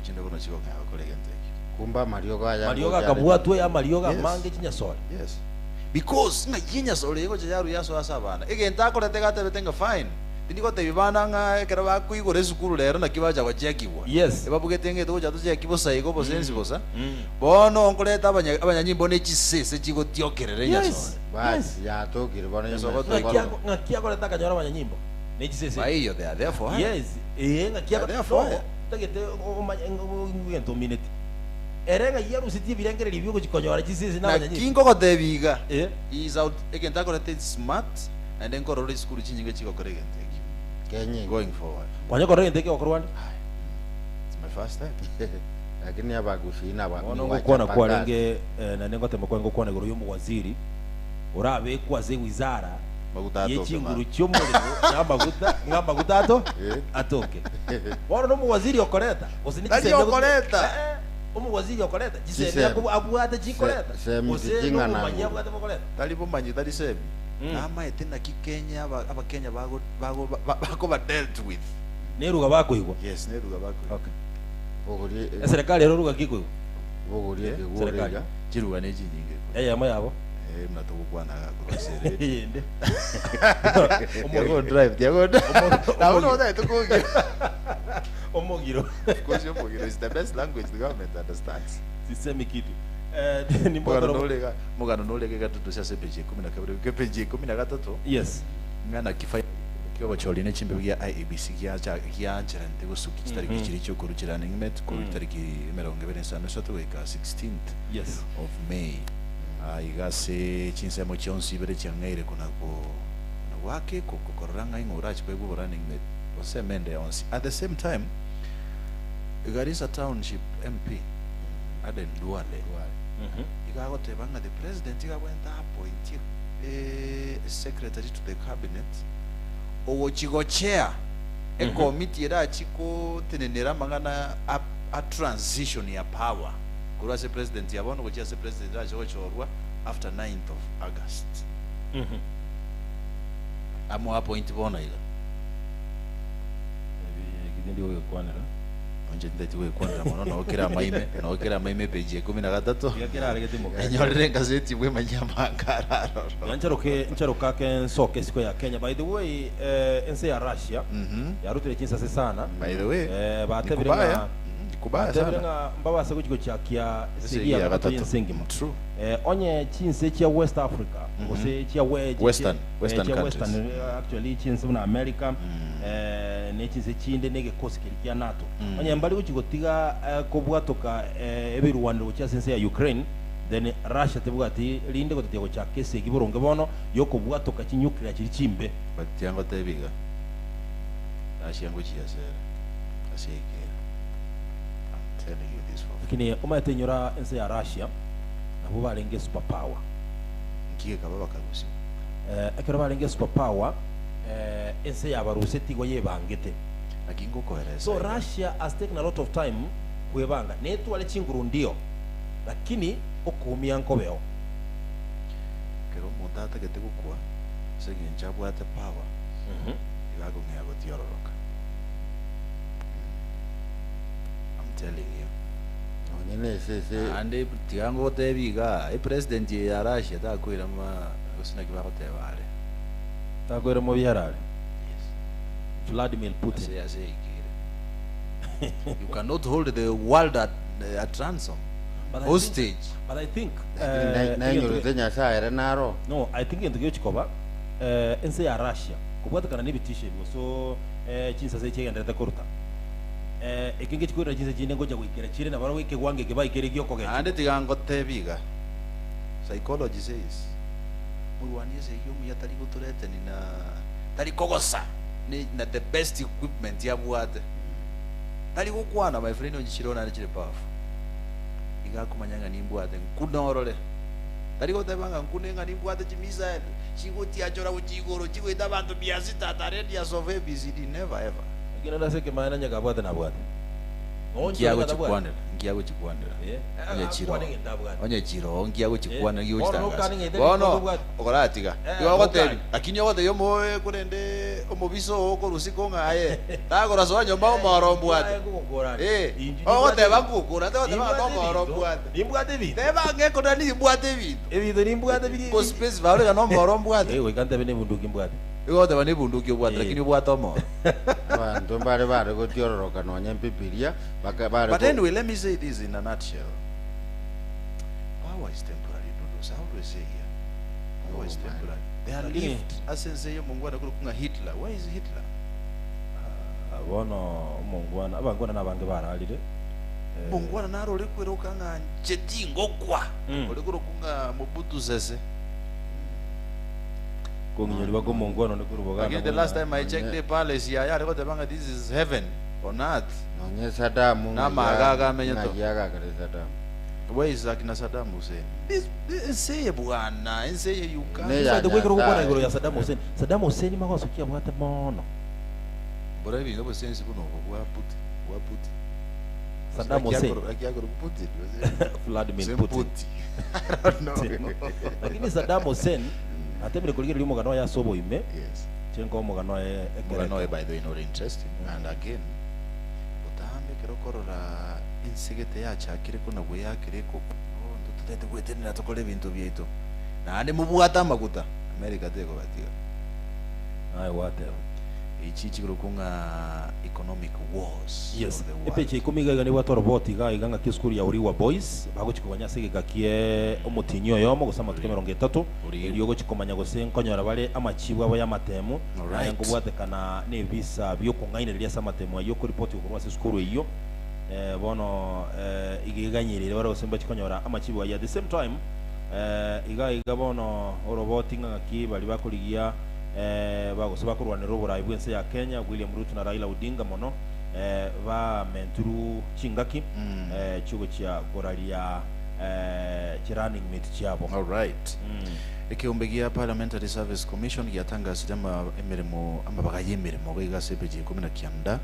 kuchinde kono chiko ngao kolegenteki kumba marioga kabwatwe ya marioga mange chinyasole. Yes, because nga chinyasole iko chayaru yaso asabana egenta akorete gatebetenga fine ndiko tebana nga ekera bakuigore sukuru lero na kibaja kwachekiwa. Yes, ebabugete to chato chekibo saiko bo sense bosa bono onkoleta abanyanyimbo ne chisese chigotiokerere nyasole basi ya tokire bona ngakia koreta kanyora abanyanyimbo ne chisese baiyo they are there for her. Yes, ngakia therefore tagete ngento minute erenga yeru siti birengere review ko chikonyora chisese na abanyanyimbo kingo kotebiga is out egenta korete smart and then korore school chinyinge chikokoregente Kenya going forward. Kwanya korege ndeke okorwanda. It's my first time. Lakini abagushina ba. Ono ngokona kwa lenge na nengo temekwa ngokona goro yomu waziri. Urabe kwaze wizara. Yechinguru cyomuriro ngamba gutato atoke. Wano no mu waziri okoreta. Dali okoreta. Omu waziri okoreta. Gisebe abuate jikoreta. Ose no manya abuate okoreta. Dali bomanye dali sebi. Nama etena kikenya abakenya bago ba dealt with. Neruga bakoigwa. Yes, neruga bakoigwa. Okay. Bogori Serikali eruga kikoigwa. Bogori serikali. Chiruga ne jinyinge. Yama yabo. Mnatokukwana grocery. Yende. Omo drive, diago. Na uno da tukuge. Omogiro. Because omogiro is the best language the government understands. Sisemi kitu. Ni mugano nolega gatutu sya sepeje 12 kepeje 13. Yes. Ngana kifa kyo choline chimbe bya IABC kya ncherante gusuki kitariki kiri cyo kurukirana ngimet ku tariki 25 weka 16th yes of May. Igase chinsemo chonsi bere changaire kunako na wake kokoranga ingora chikwebu running met osemende onsi. At the same time Garissa Township MP Aden Duale igagotebanga the president igawenta appoint a secretary to the cabinet owo chigo chair a committee era chiko tenenera mangana a transition ya power kura se president yabono ko se president ra chorwa after 9th of August amo appoint bona ila kidindi oyo kwanera onje ndeti we kwanda mono no okera maime page 13 yakira aregete mo enyorere gazeti bwe manyamanga ncharoka ke soke siko ya Kenya. By the way ense ya Russia yarutire chinsase sana by the way batebiranga kubaya sana mbaba sako chiko cha kia seria gato yensengima true onye chinse chia West Africa ngose chia western countries actually chinse na America ne chinse chinde nege kosi kilikia NATO onye mbali kuchigotiga kobwatoka ebirwanda cha sense ya Ukraine then Russia tebugati linde kotetego cha kese giboronge bono yoko bwatoka chinyukira chiri chimbe but yango tebiga Russia ngo chiyasera asike telling you this for lakini omatenyora ense ya Russia nabo balenge superpower nkiye kababa karusi ekero balenge superpower ense ya Barusi tigo yebangete akingo kohereza so Russia has taken a lot of time kwebanga netu ale chinguru ndio lakini okumia nkobeo kero mutata kete gukwa segenja bwate power igago ngego tiororoka telling you onyene sese ande tiango tebiga president ya Russia takwira ma usina kibako tebale takwira mo byarale yes Vladimir Putin yes you cannot hold the world at ransom hostage but I think na nyurutenya saere naro no I think into chikoba ense ya Russia kubwatakana nibitishe so chinsa se chegenda korta ekinge chikwira chinse chinde ngoja kwikira chire na baro wike gwange kibaikire gyoko ge ande tigango tebiga psychology says murwani ese yomu yatari guturete ni na tari kogosa ni na the best equipment ya bwate tari gukwana my friend onjishirona na chire pafu igakumanyanga nimbwate nkunorole tari gotebanga nkunenga nimbwate chimisa chigoti achora uchigoro chigwita bantu biasita taredi ya sove BCD never ever kina ndase ke maana nyaga bwate na bwate onje ngiago chikwanira eh onye chiro ngiago chikwana Eh, ngiyo bono chitanga nukaning'ete bono bikobwa- okoratiga Eh, iwagotebi nukani. lakini yogote yomoe kurende omobiso okorusiko ng'aye tagora so nyomba omorombwate ogoteba ngukura tegoteba nomorombwate nimbwate bintu teba ngekona nimbwate bintu ebintu nimbwate biri kospesi vaurega nomorombwate ewe kantebe nebunduki mbwate igoteba nibunduki obwate Eh. lakini obwate omoro abantu bari gutiororoka nonya Bibilia but anyway let me say this in a nutshell. Power is temporary, Dudus. How do I say here? Power is Oh, man. temporary. They are Lakini- lived. Asense yo Mungu anakurukunga Hitler. Where is Hitler? bono mungwana abangwana nabange baralire Mungu anaro lekwirukanga nchetingo kwa. Olekurukunga Mobutu Sese. konginyoliwa ko mungwana nekurubogana Again, the last time I checked the palace, yeah, they got the banga. This is heaven on earth. nonya Saddam Na magaga menyeto. ngajaga kare Saddam Where is Akina Saddam Hussein? This say bwana, say you can. Ne- sasa kwekero Nyasaye. kubona igoro ya Saddam Hussein Saddam Hussein makoso kia bwate mono Bora hivi ndio sense kuno kwa Putin. Saddam Hussein Akiagoro Putin. Vladimir Putin I don't know. lakini Saddam Hussein atemire kuligera limo gano ya sobo ime Yes. chenko mo gano e Mugano by the way not interesting. And again, utambe kirokorora insigete yacha akire kuna buya akire ko ndutete gwetenera tokole bintu byeto. Na ane mubwata makuta. America teko batiga. ai whatever Ichi chikirokunga economic wars yes of the world. epeche ikumiga gani watu roboti ga iganga kiskuri ya uriwa boys bago chikomanya sege gakie omutinyo yomo gusama tuke 30 Uri. iliyo chikomanya gose nkonyora bare amachibwa abo yamatemu Alright. aya ngubwatekana ne visa byo kungainiria samatemu yo ku report ku rwase skuru iyo bono igiganyirire bare osemba chikonyora amachibwa ya the same time iga bono roboti ngaki bali bakoligia bagosaba kurwanira uburayi bwense ya Kenya William Ruto na Raila Odinga mono ba menturu chingaki chugo cha goralia running mate chabo All right. Ekiombegia Parliamentary Service Commission yatanga sijama emirimo amabagaye emirimo gaiga sepeje 19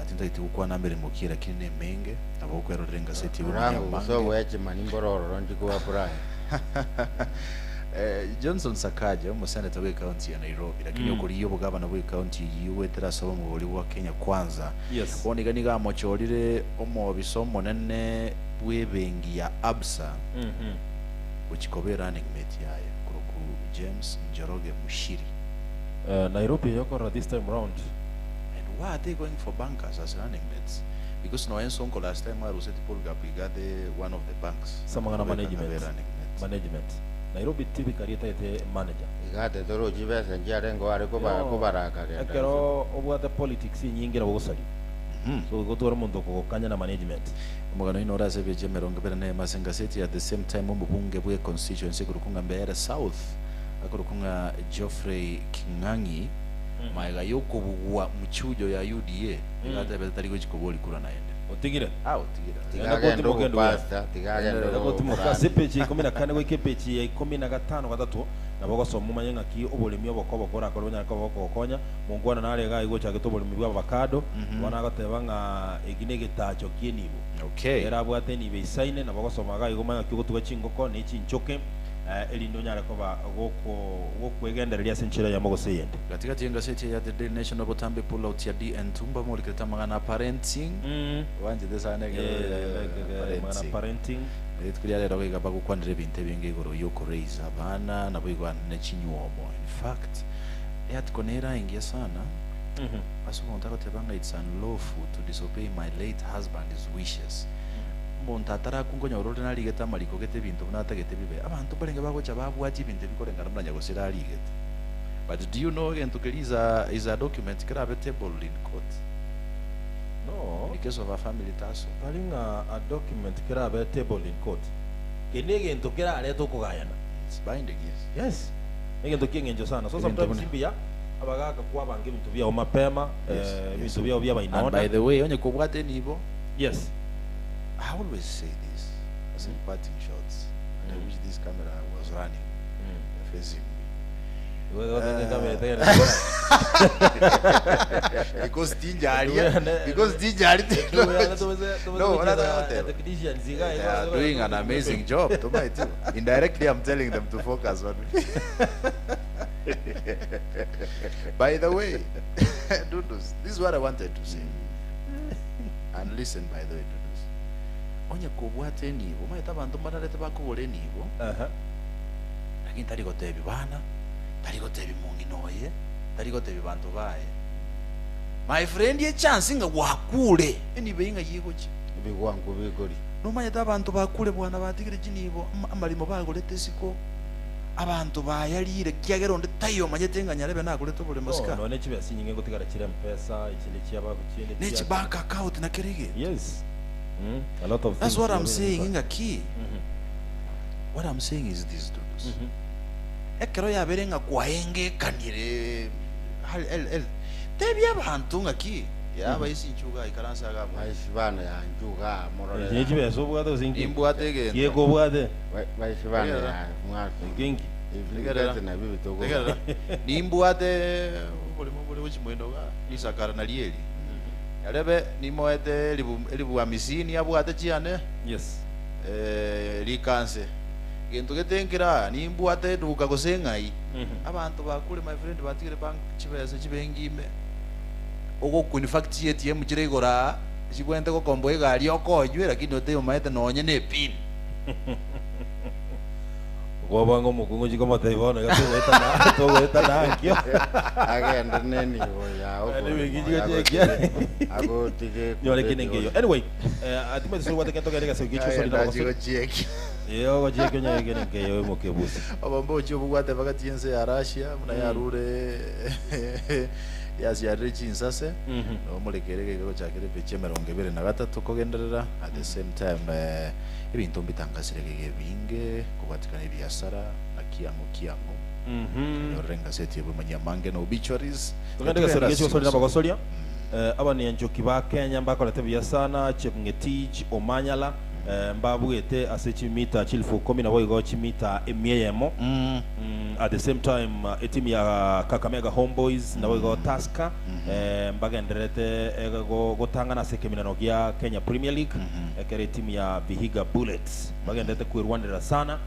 tinda itukwa na emirimo kira kine menge abokero renga seti rangu so weche manimbororo ndikuwa Brian Johnson Sakaja umuseneta we county ya Nairobi lakini okuriyo bugabana we county yiwetera sabo mu boli wa Kenya kwanza yes oniganiga mochorire omo bisomo nene bwebengi ya Absa uchikobe running mate yayo kuruku James Njoroge Mushiri. Nairobi yoko this time round And why are they going for bankers as running mates? Because no ensonko last time I was at Paul Gapigade one of the banks. Samangana management. Running mates. Management Nairobi typically ite manager igate toro jibese njarengo ari ko baraka genda akero obwate politics nyingira bogosali so gotora muntu ko kanya na management Mugano ino raze beje merongo bera na Masenga City at the same time mbunge bwe constituency kurukunga Mbeere South akurukunga Geoffrey Kingangi maiga yoko bugwa muchujo ya UDA igate beta tari gochikoboli kura naende otigire tigira tigagendo ko pasta tigagendo ko gotimuka sepechi 14 weke pechi ya 15 gatatu nabogo somu manyenga ki obolimi obokobo kora koronya ko bokokonya mungwana nale ga igo chage tobolimi bwa avocado wana gatebanga eginege tacho kienibo okay era bwate ni beisaine nabogo somaga igo manga ki gotuga chingoko ne chinchoke elindo nyale ko ba goko egendereria senchira ya mogo seyende katika Tienga City ya the Daily Nation obotambe pull out ya DN Tumba mo liketa magana parenting wanje desane mana parenting Tukulia lero ga bagu kwandire binte binge goro yoko raise abana na bigwa ne chinywomo in fact yat konera ingia sana asu kontaka tebanga it's unlawful to disobey my late husband's wishes montatara kungonya urode na ligeta maliko gete bintu natagete bibe abantu balenge bagocha babwati bintu bikorenga namanya gosira ligeta but do you know again tukeliza is a document grabbable in court no in case of a family tussle balinga a document kira be table in court kenege ntokera aleto kugayana it's binding yes nege ntokiengenjo sana so sometimes simbia abagaka kwa bange bintu bya mapema bintu bya bya and bainona by the way onye kubwate nibo yes I always say this as in parting shots and I wish this camera was running facing me Because Tinjari no, they are doing an amazing job to my too. Indirectly I'm telling them to focus on me. By the way, Dudus, this is what I wanted to say. And listen, by the way, Dudus. Onye kubwate nibo, maita bantu banalete bakubole nibo. Lakini tali gotebi bana, tali gotebi mungi noye, tali gotebi bantu bae. My friend, ye chance nga wakule. Enibe inga yigochi. Bigwangu bigori. No maita abantu bakule bwana batigire jinibo, amalimo bagolete siko. Abantu bayalire kyagero nde tayo manyetenga nyarebe nakuleta bole masika. No nechibe sinyinge gotigara kira mpesa, ikile kyaba kuchinde. Nechi bank account na kerege. Yes. A lot of That's what I'm saying in a key. What I'm saying is this, Dudus. Ekero ya berenga kwaenge kanire el tebi abantu ngaki ya bayisi nchuga ikaransa ga bayisi bana ya nchuga morole nechibe so bwado zingi imbwate ge yego bwade bayisi bana ya mwa gengi ifligate na bibi togo ni imbwate bole uchimwendo ga isakara na lieli yarebe ni moete libu amisini abwate chiane yes likanse gento getenkira ni imbwate duka gosengai abantu bakule my friend batigire bank chibese chibengime ogo ku in fact ATM chiregora chikwente ko kombo egari okonywe lakini ote umaete nonye ne pin gobango mukungu chikoma taibona gatuweta na akio agenda neni ya anyway gijiga chekia ago tige nyole kinengeyo anyway atima tisu wate kento gereka se gicho soli na go check yo go check nyole kinengeyo mo kebusi abambo cyo bugwate bakati yense ya Russia muna yarure yaziyarechi insase no mulekereke ko cyakire peche 23 kogenderera at the same time ibintu mbitangasirege binge kubatikana ibiasara na kiamo yorenga seti y'umunyamange no obituaries tugandika sergecho soli na bagosolia aba ni njoki ba Kenya mbakolete biasana chepngetich omanyala mbabwete asechimita chilfu 10 boigo chimita emieyemo at the same time team ya Kakamega Homeboys na boigo Taska mbagenderete gotangana sekeminano gya Kenya Premier League ekere team ya Vihiga Bullets mbagenderete kwirwandira sana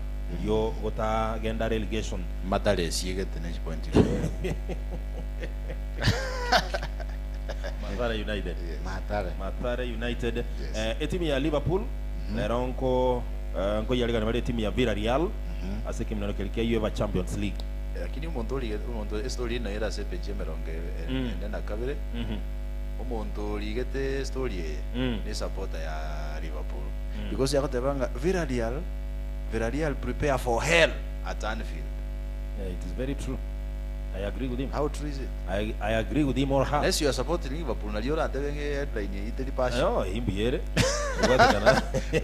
yo gota genda relegation matale siegete ne point Matare United team ya Liverpool Neronko ngo yaligana bale team ya Villarreal aseke minano kelike yo Champions League lakini umuntu story na era sepeje meronge ndenda kabire umuntu ligete story ni supporter ya Liverpool because yakotebanga Villarreal prepare for hell at Anfield. Yeah, it is very true. I agree with him. How true is it? I agree with him or how? Unless you are supporting Liverpool, na liora atebenge headline iteli passion. No, imbiere.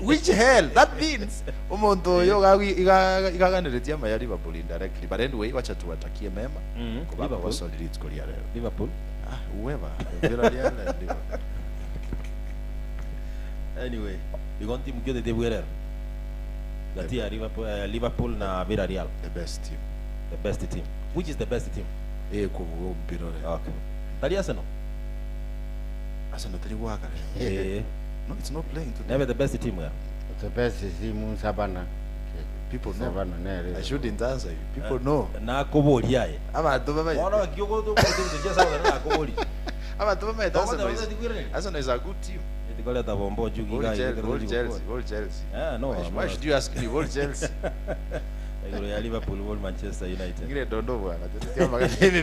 Which hell? That means umuntu yo igaganiritia ma ya Liverpool indirectly. But anyway, wacha tuwatakie mema. Kwa kwa solid goal ya leo. Liverpool. Whoever. Villarreal and Liverpool. Anyway, we want team good de Guerrero. Gatia Liverpool na Villarreal. The best team. The best team. Which is the best team? Ko mpirore. Okay. Tali Arsenal. Arsenal tali waka. No, it's not playing today. Never the best team. The best team Sabana. People know. Sabana, I shouldn't answer you. People know. Na koboli yae. Abantu baba. Wana kioko to just na koboli. Abantu baba Arsenal is a good team. The goal at the bombo jugi guy. All Chelsea. No. Why should you ask me all Chelsea? Liverpool wol Manchester United. Ngire dondo bwana. Tutia magazine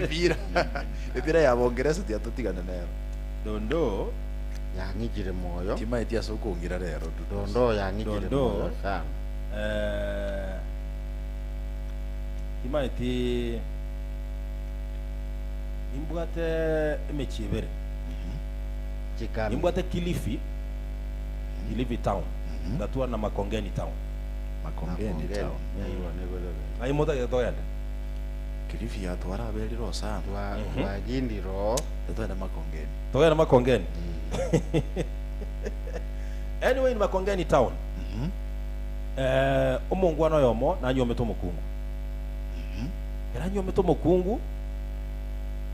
mipira ya Bongereza tiatotigana nayo. Dondo yangijire moyo. Tima itia soko ngira rero. Dondo yangijire moyo sana. Tima iti imbwate emechibere. Chikami. Imbwate Kilifi town. Datua na Makongeni town. Makongeni town. Ai moda ya toyanda. Kilifi ya twara beliro sana. Wa gindiro. Toyanda Makongeni. Toyanda Makongeni. Anyway, in Makongeni town. Omongwana yomo na nyome to mukungu. keranyo metomo kungu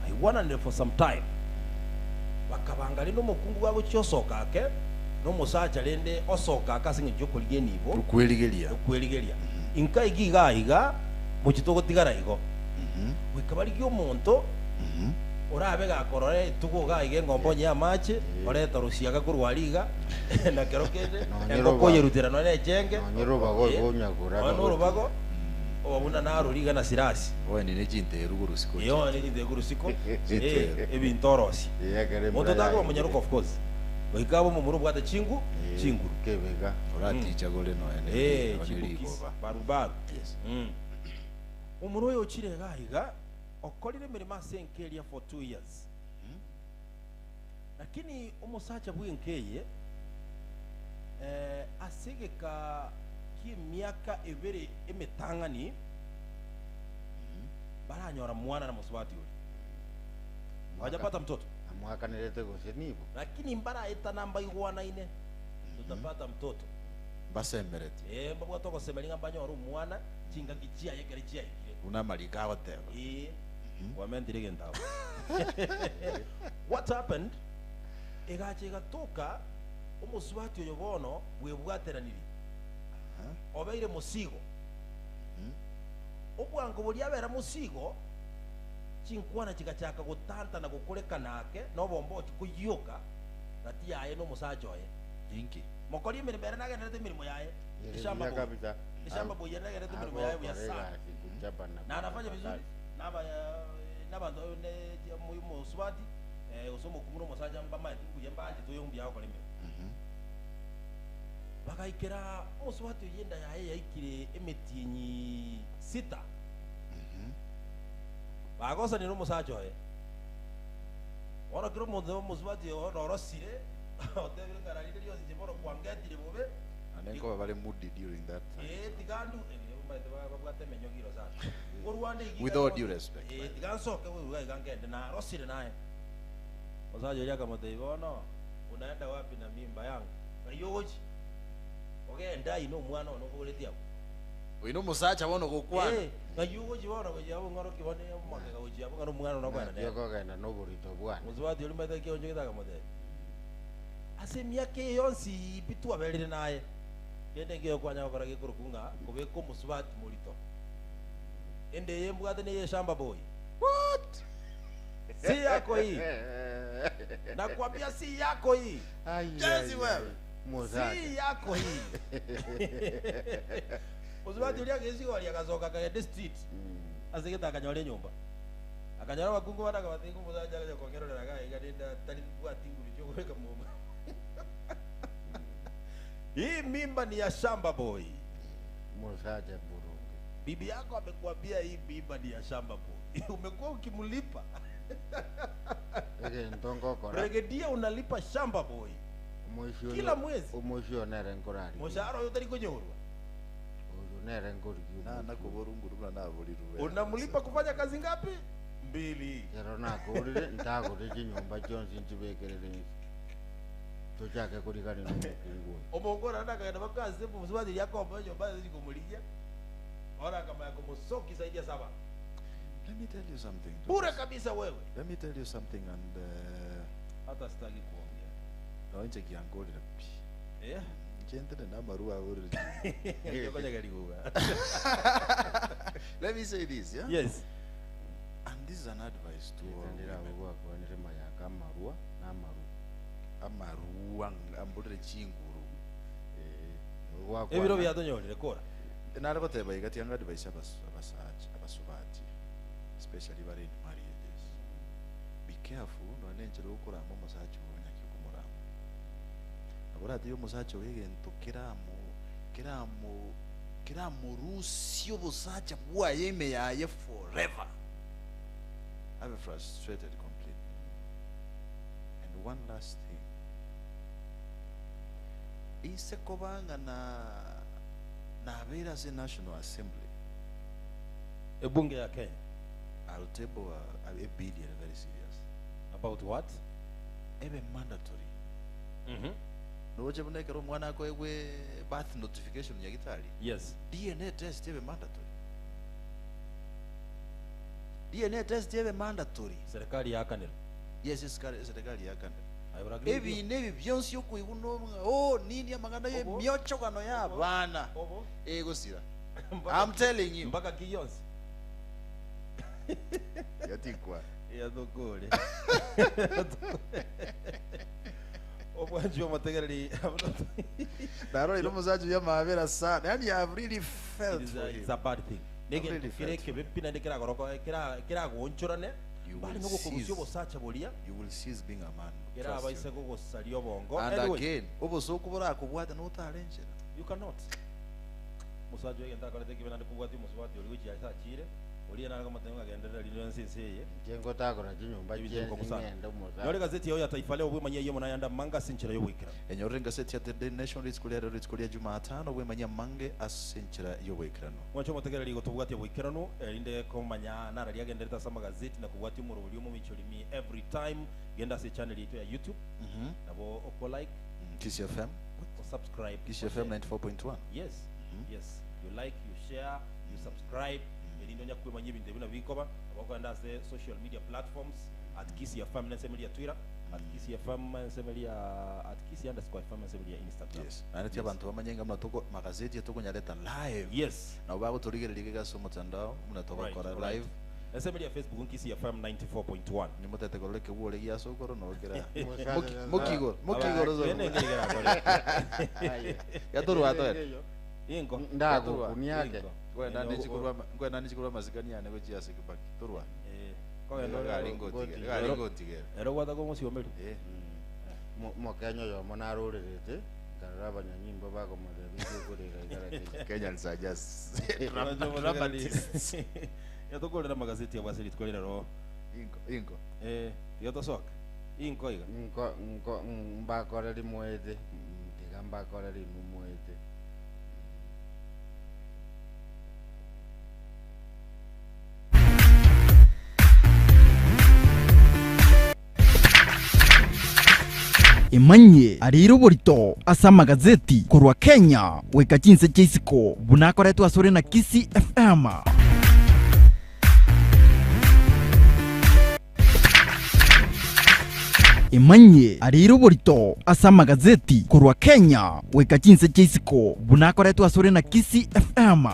I wanted for some time bakabanga lino mukungu gwa gochosoka ake no musacha lende osoka akasinga joko ligenibo ukweligelia inka igiga muchitogo tigara igo wikabali gyo monto orabe gakorore tugo gaige ngombo nya mache oreta rusiaga kurwaliga na kerokende ngoko yerutira no nechenge nyirubago gonyagura nurubago obuna naruriga na sirasi wene nejinte rugurusiko yo ni njinte rugurusiko ebintorosi moto tago munyaruko of course wikabo mu murubu ata chinguru kebega orati chagole no ene barubaru yes umuro yo chire gaiga okolire mirima senkeria for 2 years lakini umusacha bw'inkeye asigeka miaka ebere emetangani baranyora mwana na muswati uli hajapata mtoto amwaka nilete gosenibo lakini mbara eta namba igwana ine tutapata mtoto basa emerete mbabwa toko semelinga banyora mwana chinga gichia yekere chia ikire una malika whatever wamendirege ndawo what happened egache gatoka umuswati oyo bono bwebwateraniri obeire musigo obwango bulyabera musigo chinkwana chikachaka gutanta na gukureka nake no bombo kuyuka nati yaye no musacho ye inki mokori miribere nagenderete mirimo yaye ishamba kabisa ishamba boye nagenderete mirimo yaye ya sana na anafanya vizuri nabando ne mu swati usomo kumuro musacha mbama kuyembaje tuyombi yako lembe bakaikera muswati yenda yaye yaikire emetinyi 6 bagosa ni musacho ora kiro mozo muswati orosire otebere karalire lyo sijeboro kwangatire bobe anenko bale moody during that time tigandu umbaite babwate menyogiro sana urwande with all due respect tiganso ke wewe gangende na rosire naye musacho yaka moteibono unaenda wapi na mimba yangu ayoji ogenda ino mwana ono kuletia ino musacha bono gukwana ngayugo jibona bajabo ngaro kibone mwaka gauji abo ngaro mwana ono kwana yoko genda no burito bwana muzwati uri mata ke onje kitaka modeli ase myake yonsi bitu abelire naye kende ngiyo kwanya okora gikurukunga kubeko muswati mulito ende yembwate ne yeshamba boy what si yako hii nakwambia si yako hii jazi wewe si yako hii uzibati ulia kesi wali akazoka kaende street azikita akanyole nyumba akanyora bakungu bana kabatingu muzaja kaje kongero na gaga ikadenda tali kwa tingu licho kuweka mumba hii mimba ni ya shamba boy muzaja burungi bibi yako amekwambia hii mimba ni ya shamba boy umekuwa ukimlipa ntongo kora regedia unalipa shamba boy kila mwezi umosho nere nkorari mushahara yote liko nyorwa nere nkori na kuborunguruna na boliruwe unamlipa kufanya kazi ngapi 2 yaro na korire ntago rije nyumba jonsi njibekerere tochake kurikani no kingu omongora ndakaenda bakaze muzwadi yako ambayo nyumba zikumulia ora kama yako musoki saidia saba. Let me tell you something. Bure kabisa wewe. Let me tell you something and hata sitaki kuongea. Naonje kiangoli na pi. Gente na marua uri. Ngoja galikuwa. Let me say this, yeah? Yes. And this is an advice to all. Ndira kwa kwa MAYAKA marua na maru. Amaruwa ambudre chinguru. Ebiro byadonyole rekora. Nalako teba igati anga advice abasubati. Especially bari in marriages. Be careful no nenjero ukora mu musacho nyaki kumuramo. Abura tiyo musacho wegento kiramo rusio busacha bwa yeme yaye forever. I'm frustrated completely. And one last thing. Ise kobanga na vera se National Assembly. Ebunge ya Kenya. I'll table a bill here very serious. About what? Ebe mandatory. Mm-hmm. No jebune kero mwana ko ewe birth notification ya gitali. Yes. DNA test ebe mandatory. DNA test yebe mandatory serikali yakanira yes serikali yakanira ebi nebi byonsi okuiguno nini amaganda ye myocho kano ya bana egosira I'm telling you mpaka kiyonsi yatikwa yadokole obwanjo mategereri daro ilo muzaji ya mavera sana yani I've really felt it's a bad thing nege kireke bepina ndekera goroko kira gonchorane bali nuko kubusyo bosacha bolia you will cease being a man kira abaise go salio bongo and again oboso kubura kubwata no talenjera you cannot musajo yenda kalete kibena ndikubwati muswati oli wichi yasa chire oli na kama tenga gendera lino nsenseye jengo takora jinyumba ngenda muza yole gazeti ya Taifa Leo bwemanya yemo nayanda manga sinchira yo wikira enyo gazeti ya The Nation ritkulia Jumatano bwemanya mange asinchira yo wikira no mwacho mutegera ligo tubwati yo wikira no inde komanya nara lya gendera sama gazeti na kubwati mu rubuli Mominchori Imi every time genda se channel yetu ya YouTube nabo opo like Kiss FM subscribe Kiss FM 94.1 yes yes you like you share you subscribe ndonya kwemanya ibintu bina bikoba abakanda se social media platforms at Kiss FM nsemelia Twitter at Kiss FM nsemelia at Kiss_FM nsemelia Instagram yes ati abantu bamanyenga mnatoko magazeti yatoko nyaleta live yes na ubako tuligererike so mutandao mnatoka kora live nsemelia Facebook Kiss FM 94.1 ni mutete koleke wole ya sokoro no kera mukigoro zo ya toro ato ingo ndago kuniake ngwe nani chikurwa mazikani yane ko chiase kibaki turwa ko endo galingoti ero wada ko musi omeri mo kanyo yo monarurete karaba nyanyimbo bako mudebije kurira igara Kenya nsajas ya tokolera magazeti ya wasili tkolera ro inko yo tosoka inko iga inko mbakora limwete digambakora limwete Imanye ariro borito asa magazeti korwa Kenya weka chinse chisiko bunakoretwa asore na Kiss FM Imanye ariro borito asa magazeti korwa Kenya weka chinse chisiko bunakoretwa asore na Kiss FM